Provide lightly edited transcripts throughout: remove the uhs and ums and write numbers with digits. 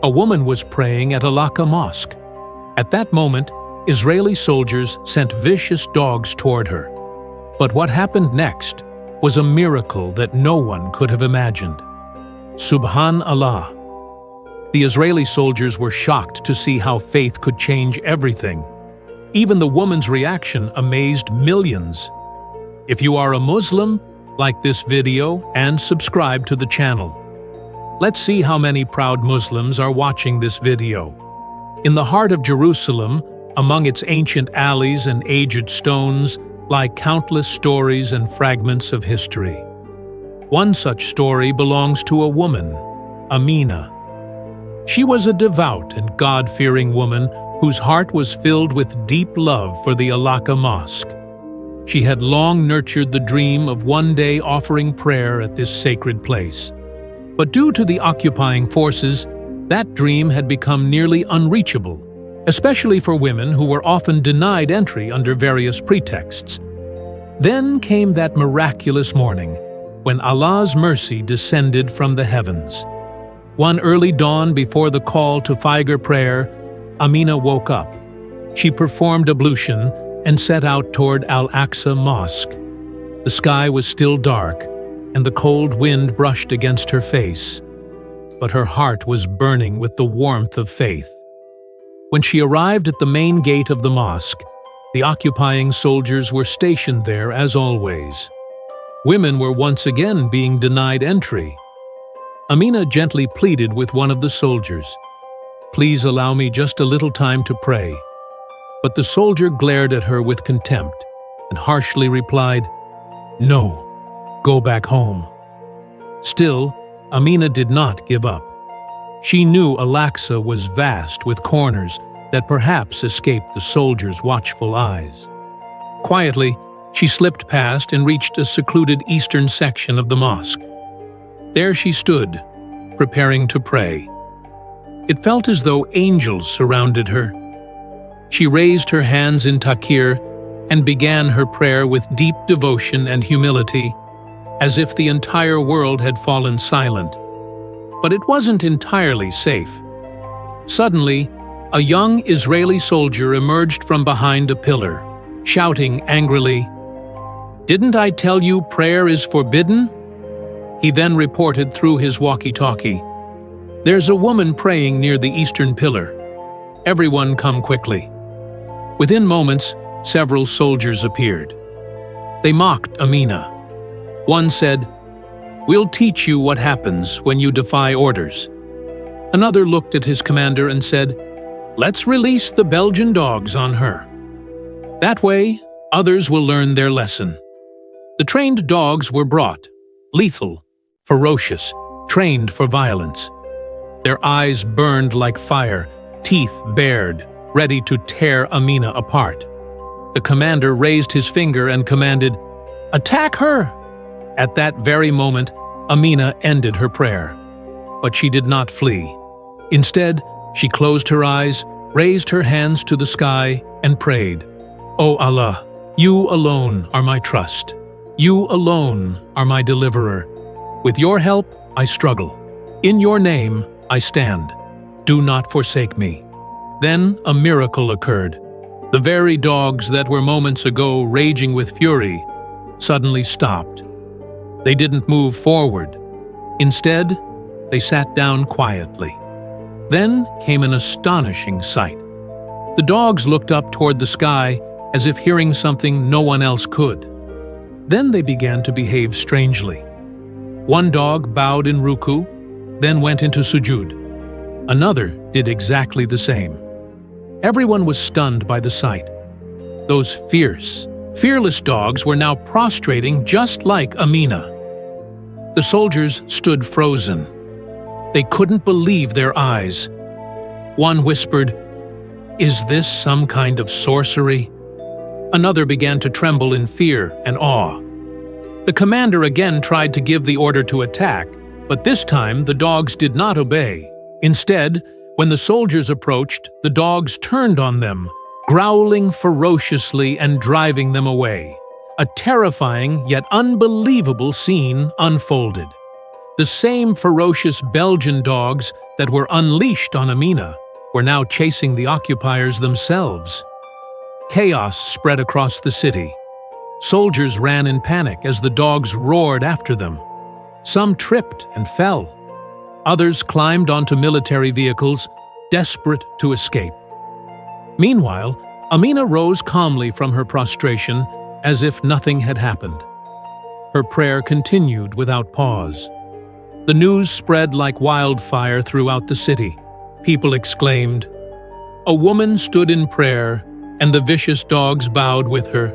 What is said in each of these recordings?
A woman was praying at Al-Aqsa Mosque. At that moment, Israeli soldiers sent vicious dogs toward her. But what happened next was a miracle that no one could have imagined. SubhanAllah. The Israeli soldiers were shocked to see how faith could change everything. Even the woman's reaction amazed millions. If you are a Muslim, like this video and subscribe to the channel. Let's see how many proud Muslims are watching this video. In the heart of Jerusalem, among its ancient alleys and aged stones, lie countless stories and fragments of history. One such story belongs to a woman, Amina. She was a devout and God-fearing woman whose heart was filled with deep love for the Al-Aqsa Mosque. She had long nurtured the dream of one day offering prayer at this sacred place. But due to the occupying forces, that dream had become nearly unreachable, especially for women who were often denied entry under various pretexts. Then came that miraculous morning when Allah's mercy descended from the heavens. One early dawn before the call to Fajr prayer, Amina woke up. She performed ablution and set out toward Al-Aqsa Mosque. The sky was still dark, and the cold wind brushed against her face. But her heart was burning with the warmth of faith. When she arrived at the main gate of the mosque, the occupying soldiers were stationed there as always. Women were once again being denied entry. Amina gently pleaded with one of the soldiers, "Please allow me just a little time to pray." But the soldier glared at her with contempt and harshly replied, "No, go back home." Still, Amina did not give up. She knew Al-Aqsa was vast with corners that perhaps escaped the soldiers' watchful eyes. Quietly, she slipped past and reached a secluded eastern section of the mosque. There she stood, preparing to pray. It felt as though angels surrounded her. She raised her hands in takbir and began her prayer with deep devotion and humility, as if the entire world had fallen silent. But it wasn't entirely safe. Suddenly, a young Israeli soldier emerged from behind a pillar, shouting angrily, "Didn't I tell you prayer is forbidden?" He then reported through his walkie-talkie, "There's a woman praying near the eastern pillar. Everyone come quickly." Within moments, several soldiers appeared. They mocked Amina. One said, "We'll teach you what happens when you defy orders." Another looked at his commander and said, "Let's release the Belgian dogs on her. That way, others will learn their lesson." The trained dogs were brought, lethal, ferocious, trained for violence. Their eyes burned like fire, teeth bared, ready to tear Amina apart. The commander raised his finger and commanded, "Attack her!" At that very moment, Amina ended her prayer. But she did not flee. Instead, she closed her eyes, raised her hands to the sky, and prayed, "O Allah, you alone are my trust. You alone are my deliverer. With your help, I struggle. In your name, I stand. Do not forsake me." Then a miracle occurred. The very dogs that were moments ago raging with fury suddenly stopped. They didn't move forward. Instead, they sat down quietly. Then came an astonishing sight. The dogs looked up toward the sky as if hearing something no one else could. Then they began to behave strangely. One dog bowed in ruku, then went into sujud. Another did exactly the same. Everyone was stunned by the sight. Those fearless dogs were now prostrating just like Amina. The soldiers stood frozen. They couldn't believe their eyes. One whispered, "Is this some kind of sorcery?" Another began to tremble in fear and awe. The commander again tried to give the order to attack, but this time the dogs did not obey. Instead, when the soldiers approached, the dogs turned on them, growling ferociously and driving them away. A terrifying yet unbelievable scene unfolded. The same ferocious Belgian dogs that were unleashed on Amina were now chasing the occupiers themselves. Chaos spread across the city. Soldiers ran in panic as the dogs roared after them. Some tripped and fell. Others climbed onto military vehicles, desperate to escape. Meanwhile, Amina rose calmly from her prostration as if nothing had happened. Her prayer continued without pause. The news spread like wildfire throughout the city. People exclaimed, "A woman stood in prayer, and the vicious dogs bowed with her."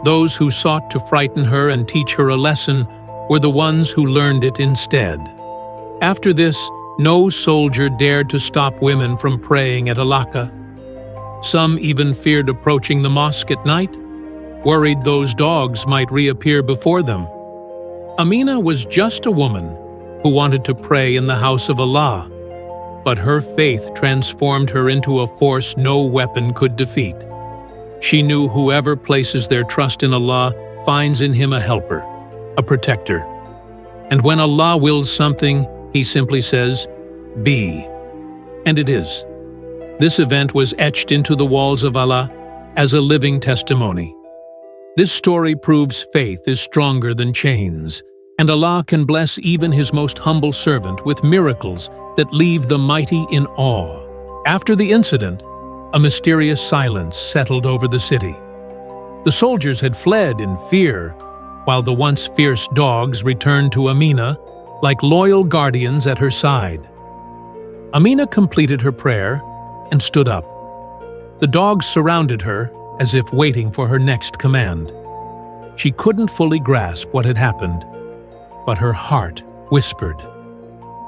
Those who sought to frighten her and teach her a lesson were the ones who learned it instead. After this, no soldier dared to stop women from praying at Al-Aqsa. Some even feared approaching the mosque at night, worried those dogs might reappear before them. Amina was just a woman who wanted to pray in the house of Allah, but her faith transformed her into a force no weapon could defeat. She knew whoever places their trust in Allah finds in Him a helper, a protector. And when Allah wills something, He simply says, "Be." And it is. This event was etched into the walls of Allah as a living testimony. This story proves faith is stronger than chains, and Allah can bless even His most humble servant with miracles that leave the mighty in awe. After the incident, a mysterious silence settled over the city. The soldiers had fled in fear, while the once fierce dogs returned to Amina like loyal guardians at her side. Amina completed her prayer and stood up. The dogs surrounded her as if waiting for her next command. She couldn't fully grasp what had happened, but her heart whispered.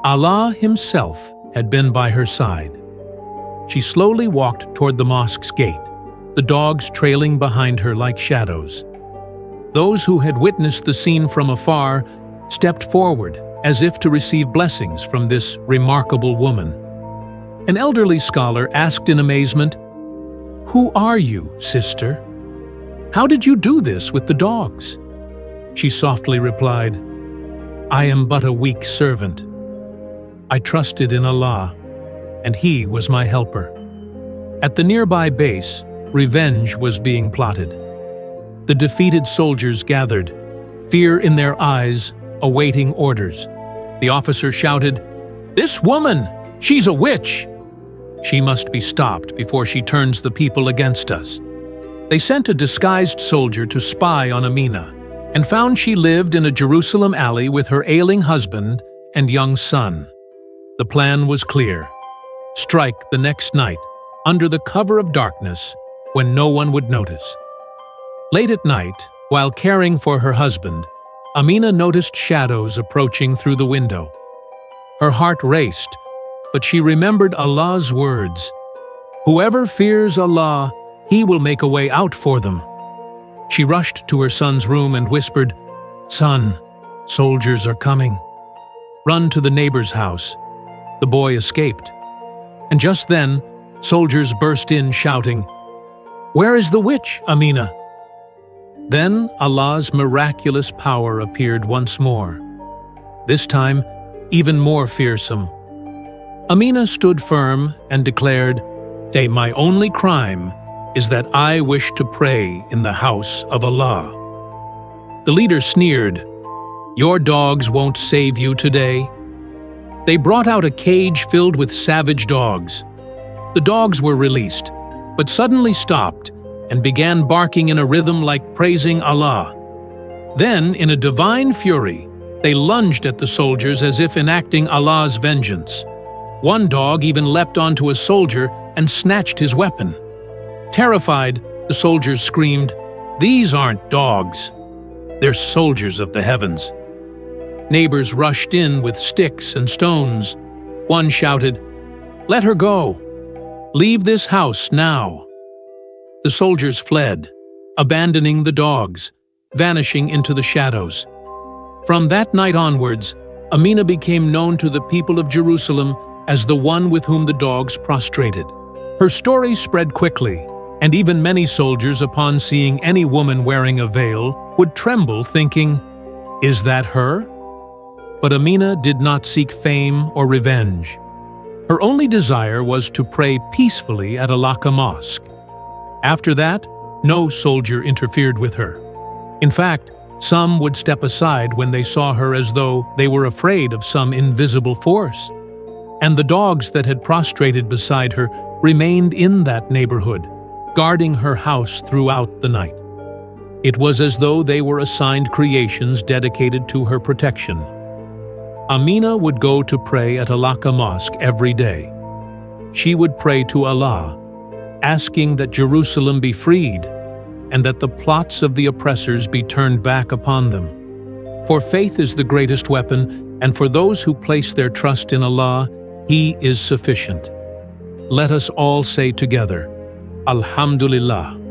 Allah Himself had been by her side. She slowly walked toward the mosque's gate, the dogs trailing behind her like shadows. Those who had witnessed the scene from afar stepped forward as if to receive blessings from this remarkable woman. An elderly scholar asked in amazement, "Who are you, sister? How did you do this with the dogs?" She softly replied, "I am but a weak servant. I trusted in Allah, and He was my helper." At the nearby base, revenge was being plotted. The defeated soldiers gathered, fear in their eyes, awaiting orders. The officer shouted, "This woman! She's a witch! She must be stopped before she turns the people against us." They sent a disguised soldier to spy on Amina and found she lived in a Jerusalem alley with her ailing husband and young son. The plan was clear: strike the next night, under the cover of darkness, when no one would notice. Late at night, while caring for her husband, Amina noticed shadows approaching through the window. Her heart raced, but she remembered Allah's words, "Whoever fears Allah, He will make a way out for them." She rushed to her son's room and whispered, "Son, soldiers are coming. Run to the neighbor's house." The boy escaped. And just then, soldiers burst in shouting, "Where is the witch, Amina?" Then Allah's miraculous power appeared once more, this time even more fearsome. Amina stood firm and declared, "My only crime is that I wish to pray in the house of Allah." The leader sneered, "Your dogs won't save you today." They brought out a cage filled with savage dogs. The dogs were released, but suddenly stopped and began barking in a rhythm like praising Allah. Then, in a divine fury, they lunged at the soldiers as if enacting Allah's vengeance. One dog even leapt onto a soldier and snatched his weapon. Terrified, the soldiers screamed, "These aren't dogs. They're soldiers of the heavens." Neighbors rushed in with sticks and stones. One shouted, "Let her go! Leave this house now!" The soldiers fled, abandoning the dogs, vanishing into the shadows. From that night onwards, Amina became known to the people of Jerusalem as the one with whom the dogs prostrated. Her story spread quickly, and even many soldiers, upon seeing any woman wearing a veil, would tremble, thinking, "Is that her?" But Amina did not seek fame or revenge. Her only desire was to pray peacefully at Al-Aqsa Mosque. After that, no soldier interfered with her. In fact, some would step aside when they saw her as though they were afraid of some invisible force. And the dogs that had prostrated beside her remained in that neighborhood, guarding her house throughout the night. It was as though they were assigned creations dedicated to her protection. Amina would go to pray at Al-Aqsa Mosque every day. She would pray to Allah, asking that Jerusalem be freed and that the plots of the oppressors be turned back upon them. For faith is the greatest weapon, and for those who place their trust in Allah, He is sufficient. Let us all say together, Alhamdulillah.